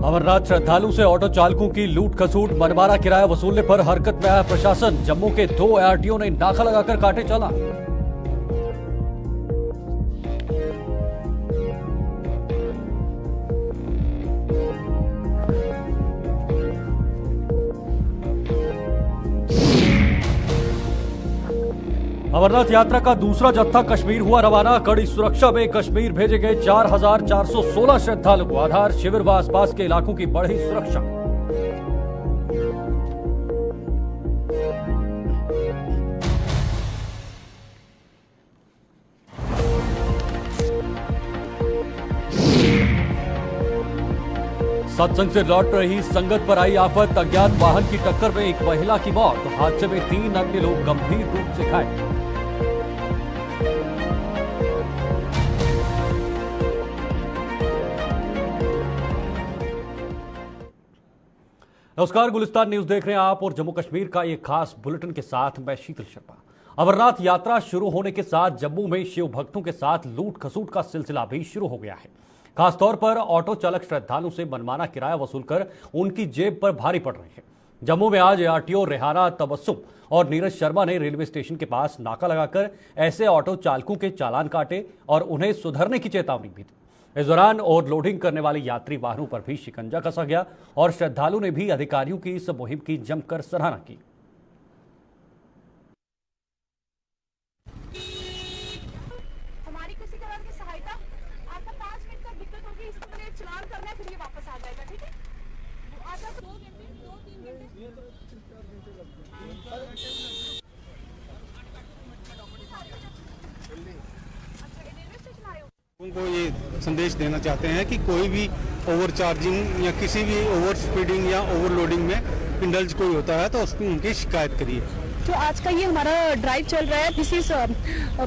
अमरनाथ श्रद्धालु से ऑटो चालकों की लूट खसूट, मनमाना किराया वसूलने पर हरकत में आया प्रशासन। जम्मू के 2 ARTO ने नाका लगाकर काटे चालान। अमरनाथ यात्रा का दूसरा जत्था कश्मीर हुआ रवाना। कड़ी सुरक्षा में कश्मीर भेजे गए 4416 श्रद्धालु। आधार शिविर व आसपास के इलाकों की बढ़ी सुरक्षा। सत्संग से लौट रही संगत पर आई आफत। अज्ञात वाहन की टक्कर में एक महिला की मौत। हादसे में 3 अन्य लोग गंभीर रूप से घायल। नमस्कार, गुलिस्तान न्यूज देख रहे हैं आप और जम्मू कश्मीर का एक खास बुलेटिन के साथ मैं शीतल शर्मा। अमरनाथ यात्रा शुरू होने के साथ जम्मू में शिव भक्तों के साथ लूट खसूट का सिलसिला भी शुरू हो गया है। खासतौर पर ऑटो चालक श्रद्धालु से मनमाना किराया वसूलकर उनकी जेब पर भारी पड़ रहे हैं। जम्मू में आज ARTO रेहाना तबस्सुम और नीरज शर्मा ने रेलवे स्टेशन के पास नाका लगाकर ऐसे ऑटो चालकों के चालान काटे और उन्हें सुधरने की चेतावनी भी दी। इस दौरान ओवरलोडिंग करने वाले यात्री वाहनों पर भी शिकंजा कसा गया और श्रद्धालु ने भी अधिकारियों की इस मुहिम की जमकर सराहना की। हमारी किसी तरह की सहायता, आपका 5 मिनट का दिक्कत होगी, इसको मैंने चलान करना है, फिर ये वापस आ जाएगा। ठीक है, आधा 2 घंटे 2-3 घंटे उनको ये संदेश देना चाहते हैं कि कोई भी ओवर चार्जिंग या किसी भी ओवर स्पीडिंग या ओवरलोडिंग में इंडल्ज कोई होता है तो उसकी उनकी शिकायत करिए। जो आज का ये हमारा ड्राइव चल रहा है, दिस इज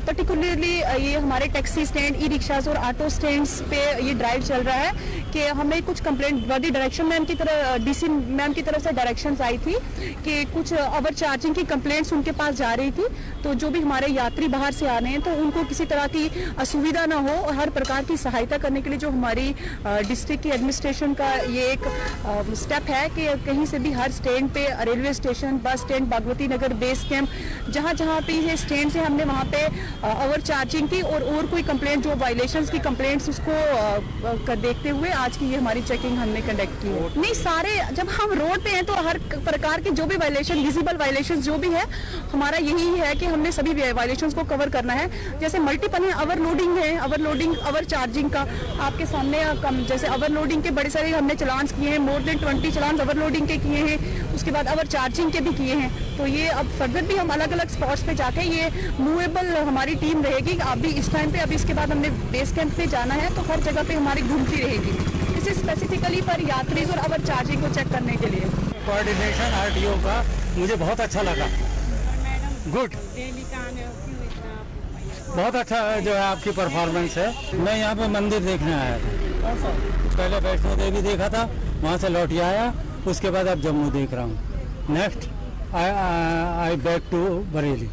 पर्टिकुलरली ये हमारे टैक्सी स्टैंड, ई रिक्शाज और ऑटो स्टैंड्स पे ये ड्राइव चल रहा है कि हमें कुछ कंप्लेंट वर्दी डायरेक्शन मैम की तरफ, DC मैम की तरफ से डायरेक्शंस आई थी कि कुछ ओवर चार्जिंग की कंप्लेंट्स उनके पास जा रही थी। तो जो भी हमारे यात्री बाहर से आ रहे हैं तो उनको किसी तरह की असुविधा ना हो और हर प्रकार की सहायता करने के लिए जो हमारी डिस्ट्रिक्ट की एडमिनिस्ट्रेशन का ये एक स्टेप है कि कहीं से भी हर स्टैंड पे, railway station, bus stand, Bagmati Nagar base camp, जहाँ जहाँ पे ये स्टैंड से हमने वहाँ पे ओवर चार्जिंग की और कोई कंप्लेंट, जो वायलेशंस की कंप्लेंट्स, उसको देखते हुए आज की ये हमारी चेकिंग हमने कंडक्ट की है। नहीं, सारे जब हम रोड पे हैं तो हर प्रकार के जो भी वायलेशन, विजिबल वायलेशन जो भी है, हमारा यही है कि हमने सभी वायलेशंस को कवर करना है। जैसे मल्टीपल है, ओवरलोडिंग है, ओवर चार्जिंग का आपके सामने जैसे ओवरलोडिंग के बड़े सारे हमने चलान्स किए हैं, मोर देन 20 चलान ओवरलोडिंग के किए हैं। उसके बाद ओवर चार्जिंग के भी किए हैं। तो ये अब फर्दर भी हम अलग अलग स्पॉट्स पे जाके ये मूवेबल हमारी टीम रहेगी। अभी इस टाइम पे, अभी इसके बाद हमने बेस कैंप पे जाना है तो हर जगह पे हमारी घूमती रहेगी, इसे स्पेसिफिकली पर यात्रीज और ओवर चार्जिंग को चेक करने के लिए। कोऑर्डिनेशन RTO का मुझे बहुत अच्छा लगा। गुड, बहुत अच्छा जो है आपकी परफॉर्मेंस है। मैं यहाँ पे मंदिर देखने आया था, पहले वैष्णो देवी देखा था, वहाँ से लौट आया, उसके बाद अब जम्मू देख रहा हूँ। Next I back to Bareilly.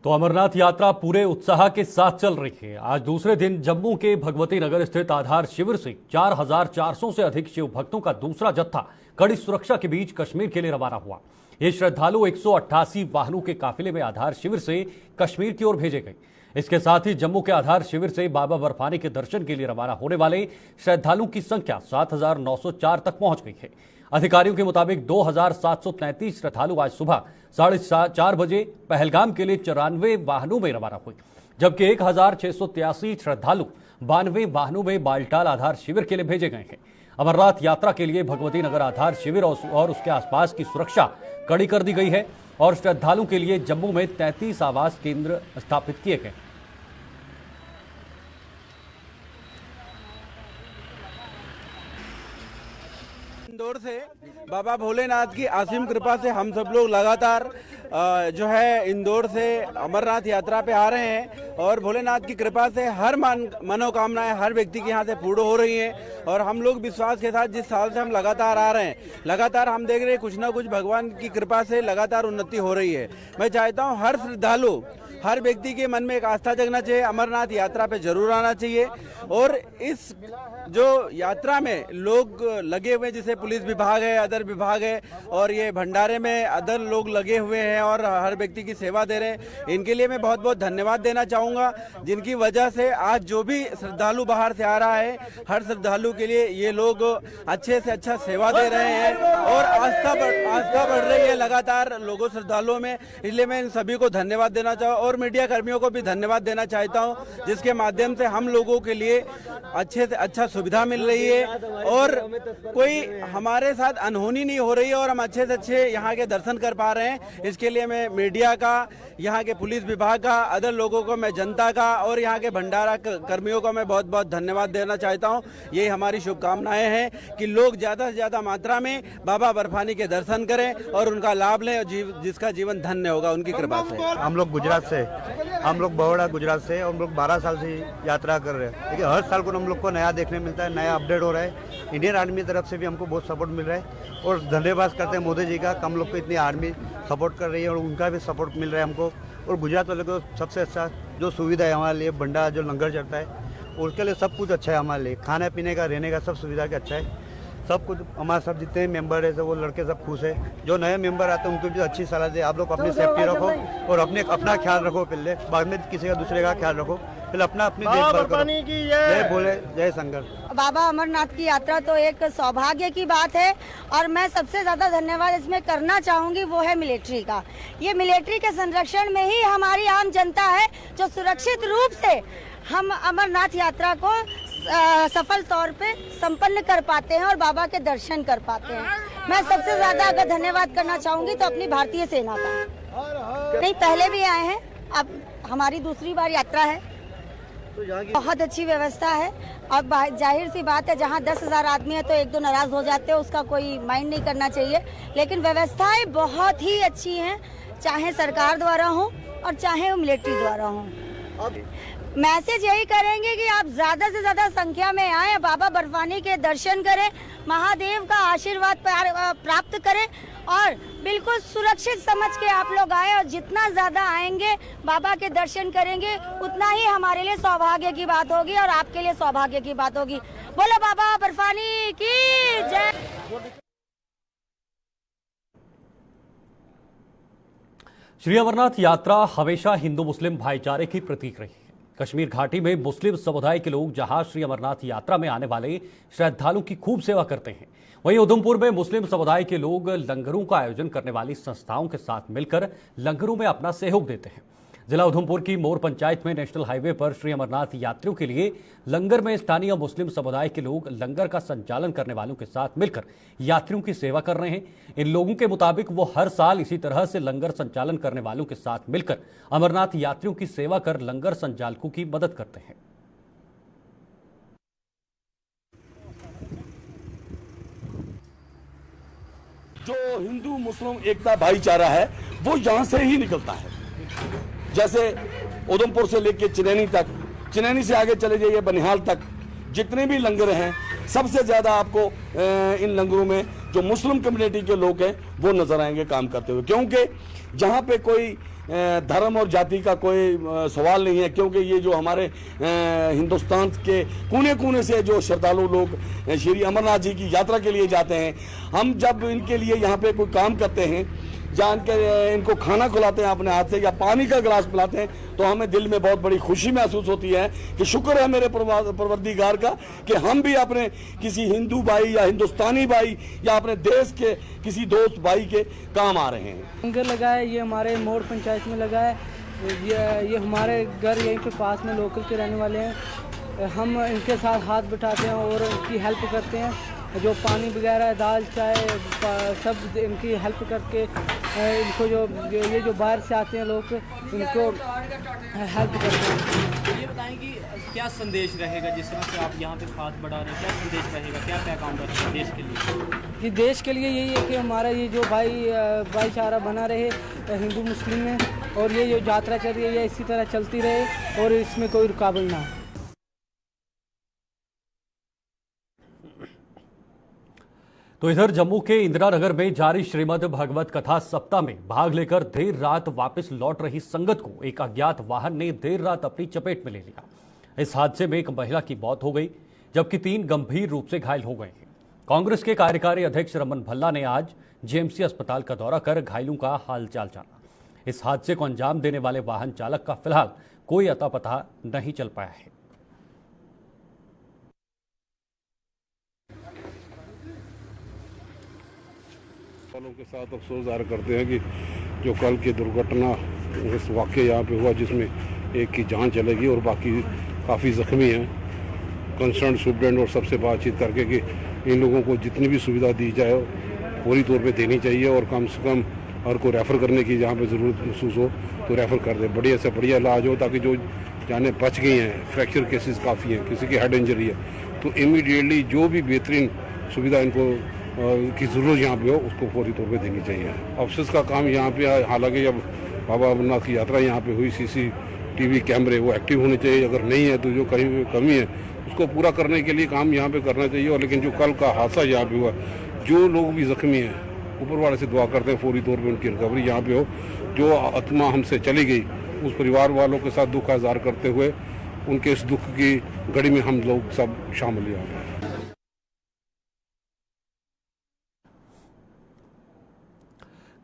तो अमरनाथ यात्रा पूरे उत्साह के साथ चल रही है। आज दूसरे दिन जम्मू के भगवती नगर स्थित आधार शिविर से 4400 से अधिक शिव भक्तों का दूसरा जत्था कड़ी सुरक्षा के बीच कश्मीर के लिए रवाना हुआ। ये श्रद्धालु 188 वाहनों के काफिले में आधार शिविर से कश्मीर की ओर भेजे गए। इसके साथ ही जम्मू के आधार शिविर से बाबा बर्फानी के दर्शन के लिए रवाना होने वाले श्रद्धालुओं की संख्या 7904 तक पहुंच गई है। अधिकारियों के मुताबिक 2733 श्रद्धालु आज सुबह 4:30 बजे पहलगाम के लिए 94 वाहनों में रवाना हुए, जबकि 1683 श्रद्धालु 92 वाहनों में बालटाल आधार शिविर के लिए भेजे गए हैं। अमरनाथ यात्रा के लिए भगवती नगर आधार शिविर और उसके आसपास की सुरक्षा कड़ी कर दी गई है और श्रद्धालुओं के लिए जम्मू में 33 आवास केंद्र स्थापित किए गए। दो इंदौर से बाबा भोलेनाथ की असीम कृपा से हम सब लोग लगातार जो है इंदौर से अमरनाथ यात्रा पे आ रहे हैं और भोलेनाथ की कृपा से हर मनोकामनाएं हर व्यक्ति के यहाँ से पूर्ण हो रही हैं और हम लोग विश्वास के साथ जिस साल से हम लगातार आ रहे हैं लगातार हम देख रहे हैं कुछ ना कुछ भगवान की कृपा से लगातार उन्नति हो रही है। मैं चाहता हूँ हर श्रद्धालु हर व्यक्ति के मन में एक आस्था जगना चाहिए, अमरनाथ यात्रा पे जरूर आना चाहिए और इस जो यात्रा में लोग लगे हुए जैसे पुलिस विभाग है, अदर विभाग है और ये भंडारे में अदर लोग लगे हुए हैं और हर व्यक्ति की सेवा दे रहे हैं, इनके लिए मैं बहुत बहुत धन्यवाद देना चाहूँगा, जिनकी वजह से आज जो भी श्रद्धालु बाहर से आ रहा है हर श्रद्धालु के लिए ये लोग अच्छे से अच्छा सेवा दे रहे हैं और आस्था बढ़ रही है लगातार लोगों श्रद्धालुओं में, इसलिए मैं इन सभी को धन्यवाद देना चाहूँ और मीडिया कर्मियों को भी धन्यवाद देना चाहता हूं जिसके माध्यम से हम लोगों के लिए अच्छे से अच्छा सुविधा मिल रही है और कोई हमारे साथ अनहोनी नहीं हो रही है और हम अच्छे से अच्छे यहाँ के दर्शन कर पा रहे हैं। इसके लिए मैं मीडिया का, यहाँ के पुलिस विभाग का, अदर लोगों को, मैं जनता का और यहाँ के भंडारा कर्मियों का मैं बहुत बहुत धन्यवाद देना चाहता हूँ। ये हमारी शुभकामनाएं हैं कि लोग ज्यादा से ज्यादा मात्रा में बाबा बर्फानी के दर्शन करें और उनका लाभ लें, जिसका जीवन धन्य होगा उनकी कृपा से। हम लोग गुजरात से, हम लोग बड़ौदा गुजरात से, हम लोग 12 साल से यात्रा कर रहे हैं, लेकिन हर साल को हम लोग को नया देखने मिलता है, नया अपडेट हो रहा है। इंडियन आर्मी की तरफ से भी हमको बहुत सपोर्ट मिल रहा है और धन्यवाद करते हैं मोदी जी का, हम लोग को इतनी आर्मी सपोर्ट कर रही है और उनका भी सपोर्ट मिल रहा है हमको। और गुजरात वाले को सबसे अच्छा जो सुविधा है हमारे लिए, भंडारा जो लंगर चलता है उसके लिए सब कुछ अच्छा है हमारे लिए, खाने पीने का, रहने का सब सुविधा का अच्छा है, सब कुछ। हमारे सब जितने मेंबर है सब वो लड़के सब खुश है। जो नए मेंबर आते हैं उनको भी अच्छी सलाह दे, आप लोग अपनी सेफ्टी रखो और अपना ख्याल रखो, पहले बाद में किसी का दूसरे का ख्याल रखो, पहले अपनी देखभाल करो। जय भोले, जय शंकर। बाबा अमरनाथ की यात्रा तो एक सौभाग्य की बात है और मैं सबसे ज्यादा धन्यवाद इसमें करना चाहूंगी वो है मिलिट्री का। ये मिलिट्री के संरक्षण में ही हमारी आम जनता है जो सुरक्षित रूप से हम अमरनाथ यात्रा को सफल तौर पे संपन्न कर पाते हैं और बाबा के दर्शन कर पाते हैं। मैं सबसे ज्यादा अगर धन्यवाद करना चाहूंगी तो अपनी भारतीय सेना का। नहीं, पहले भी आए हैं, अब हमारी दूसरी बार यात्रा है। बहुत अच्छी व्यवस्था है और जाहिर सी बात है जहाँ 10,000 आदमी है तो एक दो नाराज हो जाते हैं, उसका कोई माइंड नहीं करना चाहिए, लेकिन व्यवस्थाएं बहुत ही अच्छी हैं, चाहे सरकार द्वारा हो और चाहे वो मिलिट्री द्वारा हो। मैसेज यही करेंगे कि आप ज्यादा से ज्यादा संख्या में आए, बाबा बर्फानी के दर्शन करें, महादेव का आशीर्वाद प्राप्त करें और बिल्कुल सुरक्षित समझ के आप लोग आए और जितना ज्यादा आएंगे बाबा के दर्शन करेंगे उतना ही हमारे लिए सौभाग्य की बात होगी और आपके लिए सौभाग्य की बात होगी। बोलो बाबा बर्फानी की जय। श्री अमरनाथ यात्रा हमेशा हिंदू मुस्लिम भाईचारे की प्रतीक रही है। कश्मीर घाटी में मुस्लिम समुदाय के लोग जहां श्री अमरनाथ यात्रा में आने वाले श्रद्धालुओं की खूब सेवा करते हैं, वहीं उधमपुर में मुस्लिम समुदाय के लोग लंगरों का आयोजन करने वाली संस्थाओं के साथ मिलकर लंगरों में अपना सहयोग देते हैं। जिला उधमपुर की मोर पंचायत में नेशनल हाईवे पर श्री अमरनाथ यात्रियों के लिए लंगर में स्थानीय मुस्लिम समुदाय के लोग लंगर का संचालन करने वालों के साथ मिलकर यात्रियों की सेवा कर रहे हैं। इन लोगों के मुताबिक वो हर साल इसी तरह से लंगर संचालन करने वालों के साथ मिलकर अमरनाथ यात्रियों की सेवा कर लंगर संचालकों की मदद करते हैं। जो हिंदू मुस्लिम एकता भाईचारा है वो यहां से ही निकलता है। जैसे उधमपुर से लेके चिनैनी तक, चिनैनी से आगे चले जाइए बनिहाल तक, जितने भी लंगर हैं सबसे ज्यादा आपको इन लंगरों में जो मुस्लिम कम्युनिटी के लोग हैं वो नजर आएंगे काम करते हुए, क्योंकि जहां पे कोई धर्म और जाति का कोई सवाल नहीं है, क्योंकि ये जो हमारे हिंदुस्तान के कोने कोने से जो श्रद्धालु लोग श्री अमरनाथ जी की यात्रा के लिए जाते हैं, हम जब इनके लिए यहाँ पे कोई काम करते हैं, जान के इनको खाना खिलाते हैं अपने हाथ से या पानी का गिलास पिलाते हैं, तो हमें दिल में बहुत बड़ी खुशी महसूस होती है कि शुक्र है मेरे परवरदिगार का कि हम भी अपने किसी हिंदू भाई या हिंदुस्तानी भाई या अपने देश के किसी दोस्त भाई के काम आ रहे हैं। लंगर लगा है, ये हमारे मोर पंचायत में लगा है, ये हमारे घर यहीं पे पास में लोकल के रहने वाले हैं। हम इनके साथ हाथ बिठाते हैं और इनकी हेल्प करते हैं, जो पानी वगैरह दाल चाय सब इनकी हेल्प करके इनको ये जो बाहर से आते हैं लोग इनको हेल्प करते हैं। ये बताएं कि क्या संदेश रहेगा जिस तरह से आप यहाँ पे हाथ बढ़ा रहे हैं, क्या संदेश रहेगा, क्या पैगाम रहेगा देश के लिए? ये देश के लिए यही है कि हमारा ये जो भाईचारा बना रहे हिंदू मुस्लिम में, और ये जो यात्रा चल रही है ये इसी तरह चलती रहे और इसमें कोई रुकावट ना हो। तो इधर जम्मू के इंदिरा नगर में जारी श्रीमद् भगवत कथा सप्ताह में भाग लेकर देर रात वापस लौट रही संगत को एक अज्ञात वाहन ने देर रात अपनी चपेट में ले लिया। इस हादसे में एक महिला की मौत हो गई जबकि 3 गंभीर रूप से घायल हो गए हैं। कांग्रेस के कार्यकारी अध्यक्ष रमन भल्ला ने आज जेएमसी अस्पताल का दौरा कर घायलों का हालचाल जाना। इस हादसे को अंजाम देने वाले वाहन चालक का फिलहाल कोई अता पता नहीं चल पाया है। वालों के साथ अफसोस जाहिर करते हैं कि जो कल की दुर्घटना इस वाक़े यहाँ पे हुआ जिसमें एक की जान चलेगी और बाकी काफ़ी ज़ख्मी हैं। कंसर्न सुप्रिटेंडेंट और सबसे बातचीत करके कि इन लोगों को जितनी भी सुविधा दी जाए पूरी तौर पे देनी चाहिए और कम से कम हर को रेफ़र करने की जहाँ पे ज़रूरत महसूस हो तो रेफ़र कर दे, बढ़िया से बढ़िया इलाज हो ताकि जो जाने बच गई हैं। फ्रैक्चर केसेस काफ़ी हैं, किसी की हेड इंजरी है तो इमीडिएटली जो भी बेहतरीन सुविधा इनको की ज़रूरत यहाँ पे हो उसको फौरी तौर पे देनी चाहिए। ऑफिस का काम यहाँ पे हालांकि जब बाबा अमरनाथ की यात्रा यहाँ पे हुई CCTV कैमरे वो एक्टिव होने चाहिए, अगर नहीं है तो जो कहीं कमी है उसको पूरा करने के लिए काम यहाँ पे करना चाहिए। और लेकिन जो कल का हादसा यहाँ पे हुआ, जो लोग भी जख्मी हैं ऊपर वाले से दुआ करते हैं फौरी तौर पर उनकी रिकवरी यहाँ पे हो। जो आत्मा हमसे चली गई उस परिवार वालों के साथ दुख का इज़हार करते हुए उनके इस दुख की घड़ी में हम लोग सब शामिल यहाँ पे।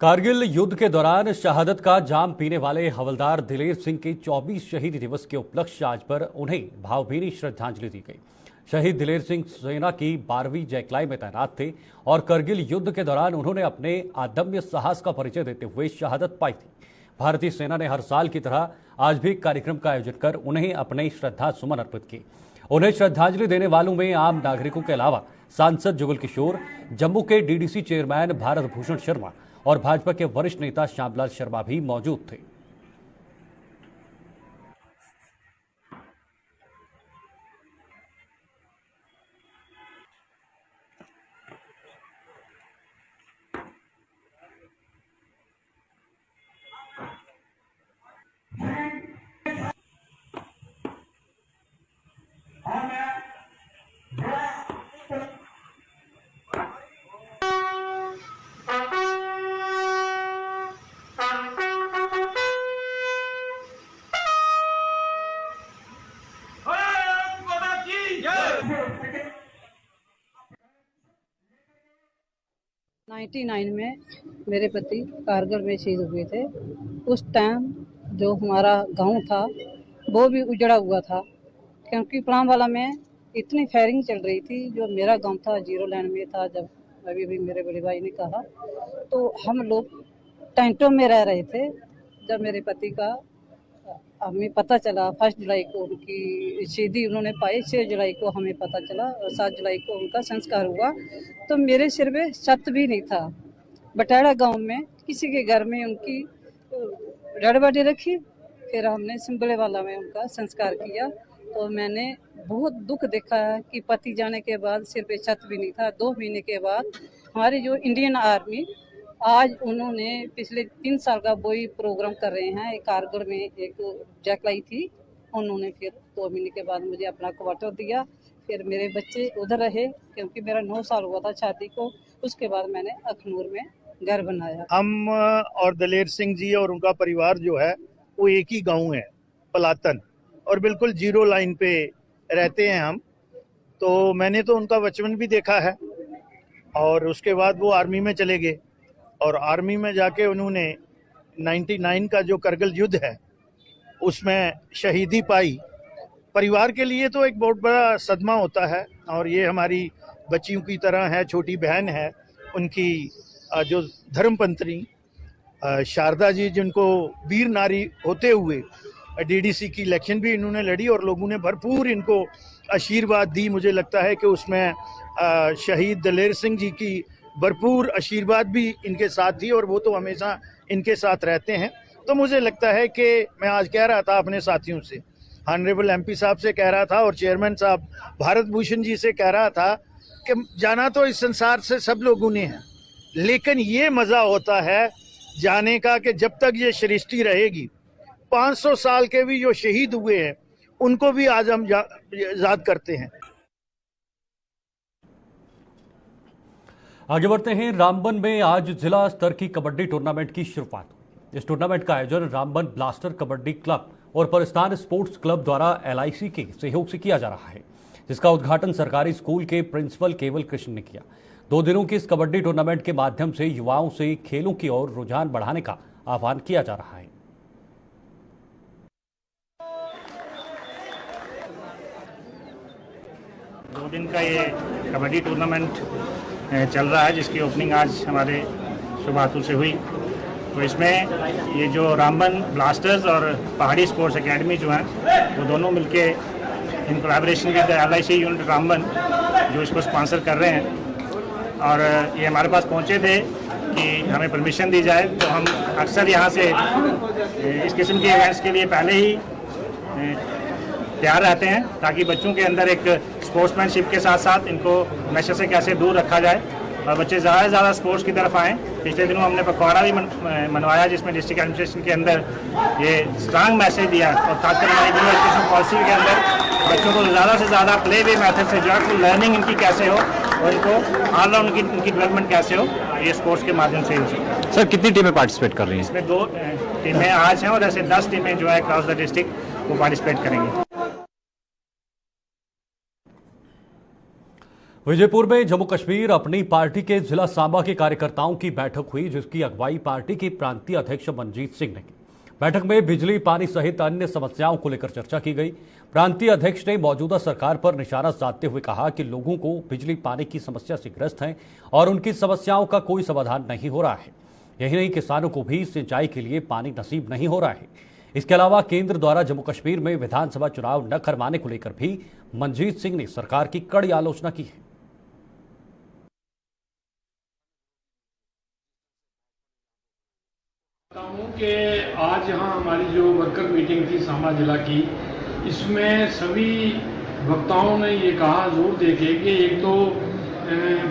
कारगिल युद्ध के दौरान शहादत का जाम पीने वाले हवलदार दिलेर सिंह के 24 शहीद दिवस के उपलक्ष्य आज पर उन्हें भावभीनी श्रद्धांजलि दी गई। शहीद दिलेर सिंह सेना की 12वीं जैकलाई में तैनात थे और करगिल युद्ध के दौरान उन्होंने अपने अदम्य साहस का परिचय देते हुए शहादत पाई थी। भारतीय सेना ने हर साल की तरह आज भी कार्यक्रम का आयोजन कर उन्हें अपने श्रद्धा सुमन अर्पित किए। उन्हें श्रद्धांजलि देने वालों में आम नागरिकों के अलावा सांसद जुगल किशोर, जम्मू के DDC चेयरमैन भारत भूषण शर्मा और भाजपा के वरिष्ठ नेता श्यामलाल शर्मा भी मौजूद थे। '99 में मेरे पति कारगिल में शहीद हुए थे। उस टाइम जो हमारा गांव था वो भी उजड़ा हुआ था क्योंकि पलामवाला में इतनी फायरिंग चल रही थी। जो मेरा गांव था 0 लाइन में था। जब अभी मेरे बड़े भाई ने कहा तो हम लोग टेंटों में रह रहे थे। जब मेरे पति का हमें पता चला 1 जुलाई को उनकी शहीदी उन्होंने पाई, 6 जुलाई को हमें पता चला और 7 जुलाई को उनका संस्कार हुआ। तो मेरे सिर पे छत भी नहीं था। बटाड़ा गांव में किसी के घर में उनकी डेड बॉडी रखी, फिर हमने सिंबले वाला में उनका संस्कार किया। तो मैंने बहुत दुख देखा कि पति जाने के बाद सिर पे छत भी नहीं था। 2 महीने के बाद हमारी जो इंडियन आर्मी आज उन्होंने पिछले 3 साल का वही प्रोग्राम कर रहे हैं। कारगिल में एक जैकलाई थी, उन्होंने फिर 2 महीने के बाद मुझे अपना क्वार्टर दिया। फिर मेरे बच्चे उधर रहे क्योंकि मेरा 9 साल हुआ था शादी को। उसके बाद मैंने अखनूर में घर बनाया। हम और दलेर सिंह जी और उनका परिवार जो है वो एक ही गांव है, पलातन, और बिल्कुल 0 लाइन पे रहते हैं हम। तो मैंने तो उनका बचपन भी देखा है और उसके बाद वो आर्मी में चले गए और आर्मी में जाके उन्होंने 99 का जो करगिल युद्ध है उसमें शहीदी पाई। परिवार के लिए तो एक बहुत बड़ा सदमा होता है और ये हमारी बच्चियों की तरह है, छोटी बहन है। उनकी जो धर्मपत्नी शारदा जी, जिनको वीर नारी होते हुए DDC की इलेक्शन भी इन्होंने लड़ी और लोगों ने भरपूर इनको आशीर्वाद दी। मुझे लगता है कि उसमें शहीद दलेर सिंह जी की भरपूर आशीर्वाद भी इनके साथ थी और वो तो हमेशा इनके साथ रहते हैं। तो मुझे लगता है कि मैं आज कह रहा था अपने साथियों से, ऑनरेबल एमपी साहब से कह रहा था और चेयरमैन साहब भारत भूषण जी से कह रहा था कि जाना तो इस संसार से सब लोगों ने है, लेकिन ये मज़ा होता है जाने का कि जब तक ये सृष्टि रहेगी 500 साल के भी जो शहीद हुए हैं उनको भी आज हम याद करते हैं। आगे बढ़ते हैं। रामबन में आज जिला स्तर की कबड्डी टूर्नामेंट की शुरुआत हुई। इस टूर्नामेंट का आयोजन रामबन ब्लास्टर कबड्डी क्लब और परिस्तान स्पोर्ट्स क्लब द्वारा LIC के सहयोग से किया जा रहा है, जिसका उद्घाटन सरकारी स्कूल के प्रिंसिपल केवल कृष्ण ने किया। 2 दिनों की इस कबड्डी टूर्नामेंट के माध्यम से युवाओं से खेलों की ओर रुझान बढ़ाने का आह्वान किया जा रहा है। दो दिन का ये कबड्डी टूर्नामेंट चल रहा है, जिसकी ओपनिंग आज हमारे शुभ हाथों से हुई। तो इसमें ये जो रामबन ब्लास्टर्स और पहाड़ी स्पोर्ट्स एकेडमी जो हैं वो दोनों मिलके in collaboration with LIC unit Ramban जो इसको स्पॉन्सर कर रहे हैं और ये हमारे पास पहुंचे थे कि हमें परमिशन दी जाए। तो हम अक्सर यहाँ से इस किस्म के इवेंट्स के लिए पहले ही तैयार रहते हैं ताकि बच्चों के अंदर एक स्पोर्ट्समैनशिप के साथ साथ इनको नशे से कैसे दूर रखा जाए और बच्चे ज़्यादा से ज़्यादा स्पोर्ट्स की तरफ आएँ। पिछले दिनों हमने पखवाड़ा भी मनवाया जिसमें डिस्ट्रिक्ट एडमिनिस्ट्रेशन के अंदर ये स्ट्रांग मैसेज दिया और खासकर हमारी न्यू एजुकेशन पॉलिसी के अंदर बच्चों को ज़्यादा से ज़्यादा प्ले वे मेथड से जॉयफुल लर्निंग इनकी कैसे हो और इनको ऑलराउंड इनकी डेवलपमेंट कैसे हो, ये स्पोर्ट्स के माध्यम से हो सकता है। सर कितनी टीमें पार्टिसिपेट कर रही हैं? इसमें 2 टीमें आज हैं और ऐसे 10 टीमें जो है अक्रॉस द डिस्ट्रिक्ट वो पार्टिसिपेट करेंगी। विजयपुर में जम्मू कश्मीर अपनी पार्टी के जिला सांबा के कार्यकर्ताओं की बैठक हुई, जिसकी अगुवाई पार्टी के प्रांतीय अध्यक्ष मनजीत सिंह ने की। बैठक में बिजली, पानी सहित अन्य समस्याओं को लेकर चर्चा की गई। प्रांतीय अध्यक्ष ने मौजूदा सरकार पर निशाना साधते हुए कहा कि लोगों को बिजली पानी की समस्या से ग्रस्त हैं और उनकी समस्याओं का कोई समाधान नहीं हो रहा है। यही नहीं, किसानों को भी सिंचाई के लिए पानी नसीब नहीं हो रहा है। इसके अलावा केंद्र द्वारा जम्मू कश्मीर में विधानसभा चुनाव न करवाने को लेकर भी मनजीत सिंह ने सरकार की कड़ी आलोचना की है। कि आज यहाँ हमारी जो वर्कर मीटिंग थी सांबा जिला की, इसमें सभी वक्ताओं ने ये कहा जोर देके कि एक तो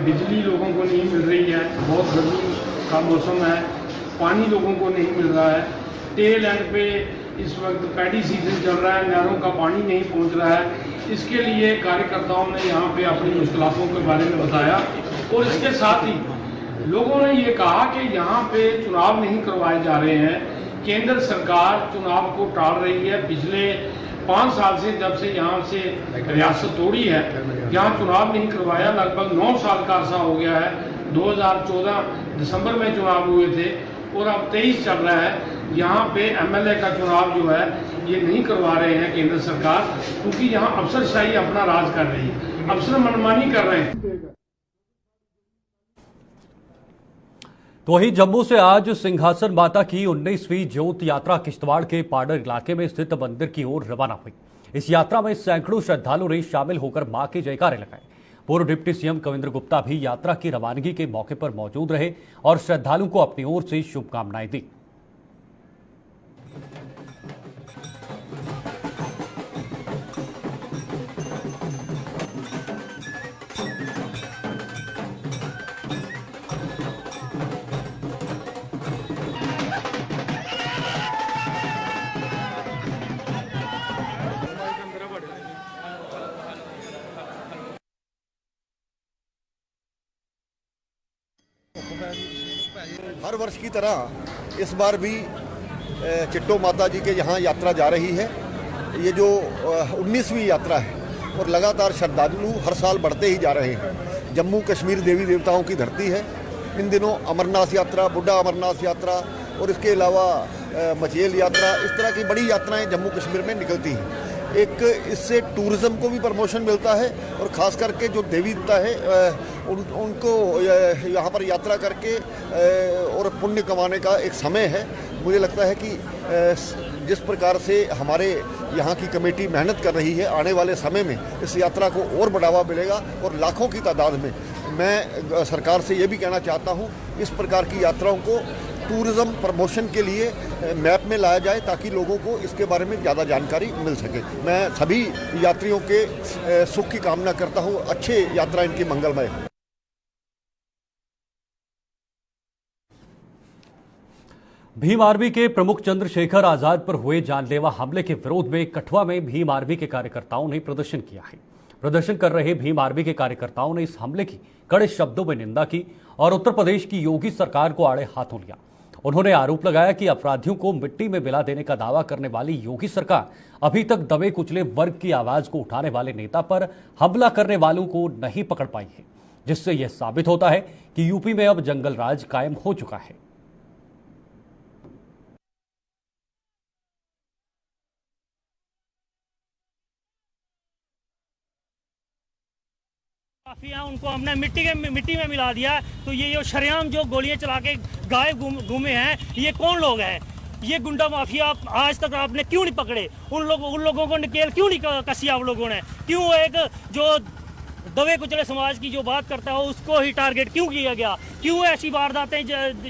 बिजली लोगों को नहीं मिल रही है, बहुत गर्मी का मौसम है, पानी लोगों को नहीं मिल रहा है, टेल एंड पे इस वक्त पैडी सीजन चल रहा है, नहरों का पानी नहीं पहुँच रहा है। इसके लिए कार्यकर्ताओं ने यहाँ पे अपनी मुश्किलों के बारे में बताया और इसके साथ ही लोगों ने ये कहा कि यहाँ पे चुनाव नहीं करवाए जा रहे हैं, केंद्र सरकार चुनाव को टाल रही है। पिछले 5 साल से जब से यहाँ से रियासत तोड़ी है, यहाँ चुनाव नहीं करवाया, लगभग 9 साल का अर्सा हो गया है। 2014 दिसंबर में चुनाव हुए थे और अब 23 चल रहा है। यहाँ पे MLA का चुनाव जो है ये नहीं करवा रहे हैं केंद्र सरकार, क्योंकि यहाँ अफसरशाही अपना राज कर रही है, अफसर मनमानी कर रहे हैं। तो वहीं जम्मू से आज सिंहासन माता की 19वीं ज्योत यात्रा किश्तवाड़ के पाडर इलाके में स्थित मंदिर की ओर रवाना हुई। इस यात्रा में सैकड़ों श्रद्धालुओं ने शामिल होकर मां के जयकारे लगाए। पूर्व डिप्टी सीएम कविंद्र गुप्ता भी यात्रा की रवानगी के मौके पर मौजूद रहे और श्रद्धालुओं को अपनी ओर से शुभकामनाएं दी। हर वर्ष की तरह इस बार भी चिट्टो माता जी के यहाँ यात्रा जा रही है। ये जो 19वीं यात्रा है और लगातार श्रद्धालु हर साल बढ़ते ही जा रहे हैं। जम्मू कश्मीर देवी देवताओं की धरती है। इन दिनों अमरनाथ यात्रा, बुढ़ा अमरनाथ यात्रा और इसके अलावा मचेल यात्रा, इस तरह की बड़ी यात्राएं जम्मू कश्मीर में निकलती हैं। एक इससे टूरिज़्म को भी प्रमोशन मिलता है और ख़ास करके जो देवी देवता है उनको यहाँ पर यात्रा करके और पुण्य कमाने का एक समय है। मुझे लगता है कि जिस प्रकार से हमारे यहाँ की कमेटी मेहनत कर रही है, आने वाले समय में इस यात्रा को और बढ़ावा मिलेगा और लाखों की तादाद में मैं सरकार से ये भी कहना चाहता हूँ, इस प्रकार की यात्राओं को टूरिज़्म प्रमोशन के लिए मैप में लाया जाए ताकि लोगों को इसके बारे में ज़्यादा जानकारी मिल सके। मैं सभी यात्रियों के सुख की कामना करता हूँ। अच्छे यात्रा इनकी मंगलमय हो। भीम आर्मी के प्रमुख चंद्रशेखर आजाद पर हुए जानलेवा हमले के विरोध में कठुआ में भीम आर्मी के कार्यकर्ताओं ने प्रदर्शन किया है। प्रदर्शन कर रहे भीम आर्मी के कार्यकर्ताओं ने इस हमले की कड़े शब्दों में निंदा की और उत्तर प्रदेश की योगी सरकार को आड़े हाथों लिया। उन्होंने आरोप लगाया कि अपराधियों को मिट्टी में मिला देने का दावा करने वाली योगी सरकार अभी तक दबे कुचले वर्ग की आवाज को उठाने वाले नेता पर हमला करने वालों को नहीं पकड़ पाई है, जिससे यह साबित होता है कि यूपी में अब जंगल राज कायम हो चुका है। माफिया उनको हमने मिट्टी में मिला दिया। तो ये जो शरेआम जो गोलियां चला के गाय घूमे हैं, ये कौन लोग हैं? ये गुंडा माफिया आज तक आपने क्यों नहीं पकड़े? उन लोगों को निकेल क्यों नहीं कसी आप लोगों ने? क्यों एक जो दबे कुचले समाज की जो बात करता है उसको ही टारगेट क्यों किया गया? क्यों ऐसी वारदातें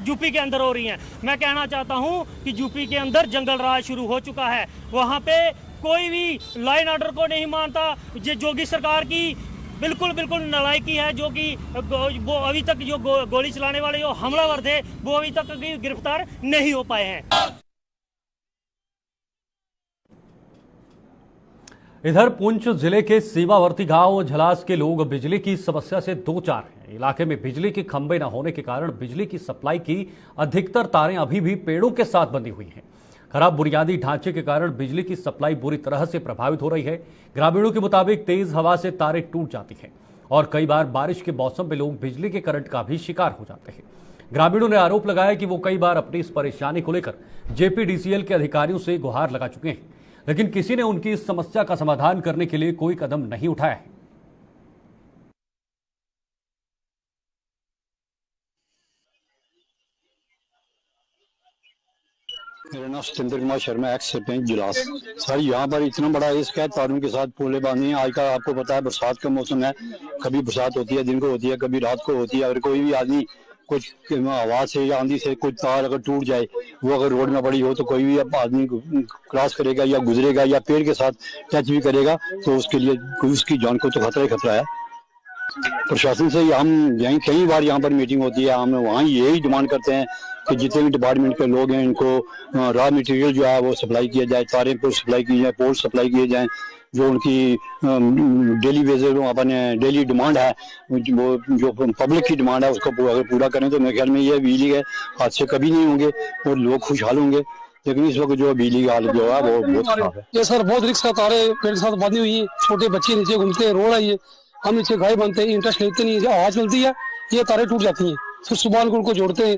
यूपी के अंदर हो रही हैं? मैं कहना चाहता हूं कि यूपी के अंदर जंगल राज शुरू हो चुका है। वहां पे कोई भी लाइन ऑर्डर को नहीं मानता। ये योगी सरकार की बिल्कुल नालायकी है, जो कि वो अभी तक जो गोली चलाने वाले जो हमलावर थे वो अभी तक गिरफ्तार नहीं हो पाए हैं। इधर पुंछ जिले के सीमावर्ती गांव झलास के लोग बिजली की समस्या से दो चार हैं। इलाके में बिजली के खंभे न होने के कारण बिजली की सप्लाई की अधिकतर तारें अभी भी पेड़ों के साथ बंधी हुई हैं। खराब बुनियादी ढांचे के कारण बिजली की सप्लाई बुरी तरह से प्रभावित हो रही है। ग्रामीणों के मुताबिक तेज हवा से तारें टूट जाती हैं और कई बार बारिश के मौसम में लोग बिजली के करंट का भी शिकार हो जाते हैं। ग्रामीणों ने आरोप लगाया कि वो कई बार अपनी इस परेशानी को लेकर जेपीडीसीएल के अधिकारियों से गुहार लगा चुके हैं, लेकिन किसी ने उनकी इस समस्या का समाधान करने के लिए कोई कदम नहीं उठाया है। मेरा नाम सत्येंद्र कुमार शर्मा, एक्स सरपंच जुलास। सर यहाँ पर इतना बड़ा रिस्क है, तारों के साथ पोले बांधे हैं। आज का आपको पता है बरसात का मौसम है, कभी बरसात होती है दिन को होती है, कभी रात को होती है। अगर कोई भी आदमी कुछ हवा से या आंधी से कुछ तार अगर टूट जाए, वो अगर रोड में पड़ी हो तो कोई भी आदमी क्रॉस करेगा या गुजरेगा या पेड़ के साथ टच भी करेगा तो उसके लिए उसकी जान को तो खतरा ही खतरा है। प्रशासन से हम यहीं कई बार यहाँ पर मीटिंग होती है, हम वहाँ यही डिमांड करते हैं कि जितने भी डिपार्टमेंट के लोग हैं इनको रॉ मटेरियल जो है वो सप्लाई किया जाए, तारें पर सप्लाई की जाए, पोल सप्लाई किए जाएं। जो उनकी डेली बेसिस अपने डेली डिमांड है, वो जो पब्लिक की डिमांड है उसको अगर पूरा करें तो मेरे ख्याल में ये बिजली के हादसे कभी नहीं होंगे और लोग खुशहाल होंगे। लेकिन इस वक्त जो बिजली की हालत जो है वो बहुत खराब है। ये सर बहुत रिस्क है, तारे पेड़ के साथ बांधी हुई है, छोटे बच्चे नीचे घूमते हैं, रोड है ये, हम नीचे गाय बनते हैं, इंटरेस्ट लेते नहीं है। हवा चलती है ये तारे टूट जाती हैं, फिर सुबह को उनको जोड़ते हैं।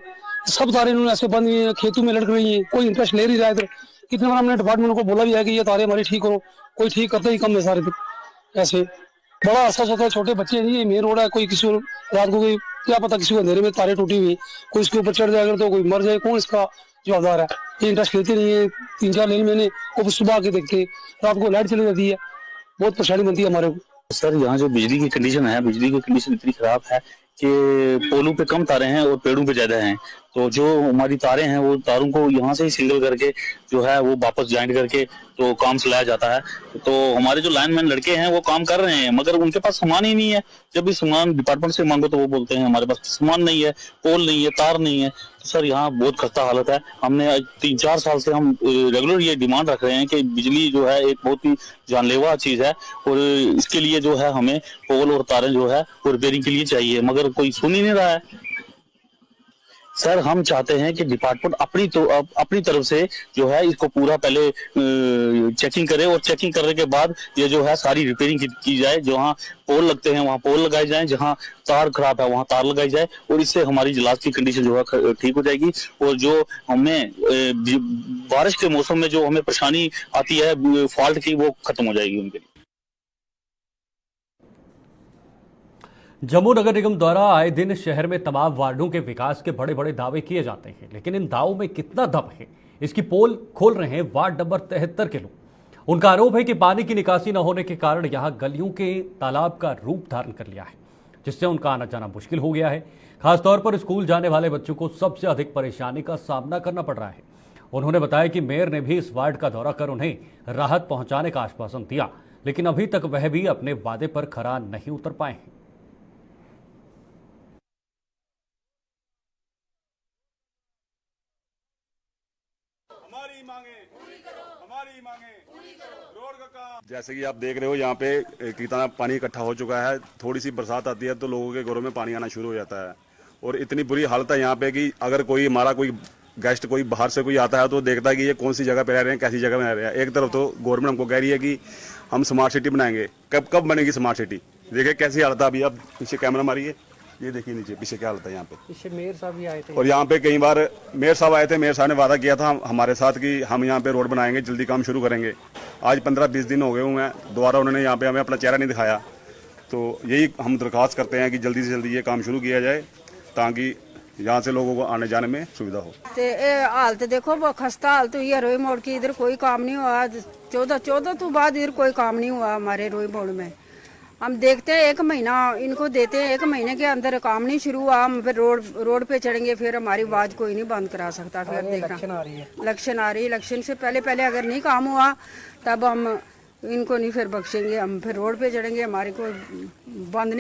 सब तारे इन्होंने ऐसे बंद हुई है, खेतों में लटक रही है, कोई इंटरेस्ट ले नहीं रहा है। इधर कितने बार हमने डिपार्टमेंट को बोला भी है कि ये तारे हमारी ठीक करो, कोई ठीक करते ही कम है सारे। ऐसे बड़ा अहसास होता है, छोटे बच्चे नहीं, मेन रोड है, कोई किसी रात को कोई क्या पता किसी को अंधेरे में तारे टूटी हुई, कोई इसके ऊपर चढ़ जाएगा तो कोई मर जाए, कौन इसका जवाबदार है? ये इंटरेस्ट लेते नहीं है, 3-4 लेन महीने वो सुबह आके देखते, रात को लाइट चली जाती है, बहुत परेशानी बनती है हमारे को। सर यहाँ जो बिजली की कंडीशन है, बिजली की कंडीशन इतनी खराब है कि पोलों पे कम तारे हैं और पेड़ों पे ज्यादा हैं। तो जो हमारी तारें हैं वो तारों को यहाँ से ही सिंगल करके जो है वो वापस ज्वाइंट करके तो काम चलाया जाता है। तो हमारे जो लाइनमैन लड़के हैं वो काम कर रहे हैं, मगर उनके पास सामान ही नहीं है। जब भी सामान डिपार्टमेंट से मांगो तो वो बोलते हैं हमारे पास सामान नहीं है, पोल नहीं है, तार नहीं है। तो सर यहाँ बहुत खस्ता हालत है। हमने 3-4 साल से हम रेगुलर ये डिमांड रख रहे हैं कि बिजली जो है एक बहुत ही जानलेवा चीज है और इसके लिए जो है हमें पोल और तारें जो है वो रिपेयरिंग के लिए चाहिए, मगर कोई सुन ही नहीं रहा है। सर हम चाहते हैं कि डिपार्टमेंट अपनी तरफ से जो है इसको पूरा पहले चेकिंग करे और चेकिंग करने के बाद ये जो है सारी रिपेयरिंग की जाए। जहाँ पोल लगते हैं वहाँ पोल लगाए जाएं, जहाँ तार खराब है वहाँ तार लगाई जाए और इससे हमारी जलास की कंडीशन जो है ठीक हो जाएगी। और जो हमें बारिश के मौसम में जो हमें परेशानी आती है फॉल्ट की, वो खत्म हो जाएगी उनके लिए। जम्मू नगर निगम द्वारा आए दिन शहर में तमाम वार्डों के विकास के बड़े बड़े दावे किए जाते हैं, लेकिन इन दावों में कितना दम है इसकी पोल खोल रहे हैं वार्ड नंबर 73 के लोग। उनका आरोप है कि पानी की निकासी न होने के कारण यहां गलियों के तालाब का रूप धारण कर लिया है, जिससे उनका आना जाना मुश्किल हो गया है। खासतौर पर स्कूल जाने वाले बच्चों को सबसे अधिक परेशानी का सामना करना पड़ रहा है। उन्होंने बताया कि मेयर ने भी इस वार्ड का दौरा कर उन्हें राहत पहुंचाने का आश्वासन दिया, लेकिन अभी तक वह भी अपने वादे पर खरा नहीं उतर पाए हैं। जैसे कि आप देख रहे हो यहाँ पे कितना पानी इकट्ठा हो चुका है। थोड़ी सी बरसात आती है तो लोगों के घरों में पानी आना शुरू हो जाता है और इतनी बुरी हालत है यहाँ पे कि अगर कोई गेस्ट कोई बाहर से कोई आता है तो देखता है कि ये कौन सी जगह पे रह रहे हैं, कैसी जगह में रह रहे हैं। एक तरफ तो गवर्नमेंट हमको कह रही है कि हम स्मार्ट सिटी बनाएंगे, कब बनेगी स्मार्ट सिटी। देखिए कैसी हालत है। अभी आप पीछे कैमरा मारिए, ये देखिए नीचे पीछे क्या हालत है यहाँ पे। पीछे मेयर साहब भी आए थे और यहाँ पे कई बार मेयर साहब आए थे। मेयर साहब ने वादा किया था हमारे साथ कि हम यहाँ पे रोड बनाएंगे, जल्दी काम शुरू करेंगे। आज 15-20 दिन हो गए हुए हैं, दोबारा उन्होंने यहाँ पे हमें अपना चेहरा नहीं दिखाया। तो यही हम दरख्वास्त करते हैं कि जल्दी से जल्दी ये काम शुरू किया जाए ताकि यहाँ से लोगों को आने जाने में सुविधा हो। हालत देखो वो खस्ता हालत हुई है रोई मोड़ की। इधर कोई काम नहीं हुआ, 14 तो बाद इधर कोई काम नहीं हुआ हमारे रोई मोड़ में। हम देखते हैं 1 महीना इनको देते हैं, 1 महीने के अंदर काम नहीं शुरू हुआ, हम फिर रोड पे चढ़ेंगे। फिर हमारी आवाज कोई नहीं बंद करा सकता। फिर देखना इलेक्शन आ रही है, इलेक्शन से पहले अगर नहीं काम हुआ तब हम इनको नहीं फिर बख्शेंगे। हम फिर रोड पे चढ़ेंगे, हमारी कोई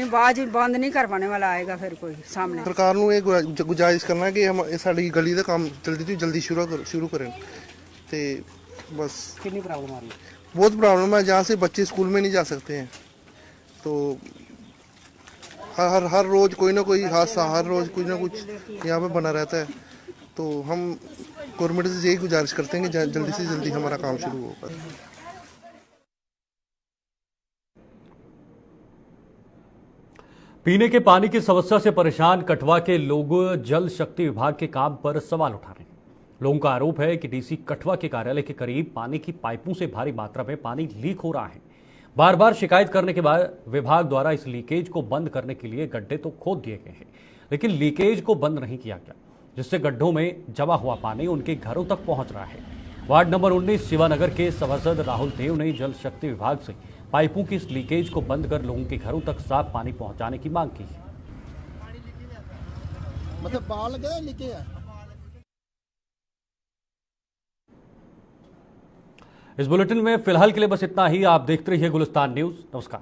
आवाज बंद नहीं करवाने वाला आएगा फिर कोई सामने। सरकार ਨੂੰ ਇਹ ਗੁਜ਼ਾਰਿਸ਼ ਕਰਨਾ ਕਿ हम ਸਾਡੀ ਗਲੀ ਦਾ ਕੰਮ जल्दी शुरू करें। तो बस कितनी प्रॉब्लम आ रही है? बहुत प्रॉब्लम है। जहाँ से बच्चे स्कूल में नहीं जा सकते हैं तो हर रोज कोई ना कोई हादसा, हर रोज कुछ ना कुछ यहाँ पे बना रहता है। तो हम गवर्नमेंट से यही गुजारिश करते हैं कि जल्दी से जल्दी हमारा काम शुरू हो। पीने के पानी की समस्या से परेशान कठवा के लोग जल शक्ति विभाग के काम पर सवाल उठा रहे हैं। लोगों का आरोप है कि डीसी कठवा के कार्यालय के करीब पानी की पाइपों से भारी मात्रा में पानी लीक हो रहा है। बार बार शिकायत करने के बाद विभाग द्वारा इस लीकेज को बंद करने के लिए गड्ढे तो खोद दिए गए हैं, लेकिन लीकेज को बंद नहीं किया गया, जिससे गड्ढों में जमा हुआ पानी उनके घरों तक पहुंच रहा है। वार्ड नंबर 19 शिवानगर के सभासद राहुल देव ने जल शक्ति विभाग से पाइपों की इस लीकेज को बंद कर लोगों के घरों तक साफ पानी पहुंचाने की मांग की है। मतलब बाल गए लीकेज है। इस बुलेटिन में फिलहाल के लिए बस इतना ही। आप देखते रहिए गुलिस्तान न्यूज। नमस्कार।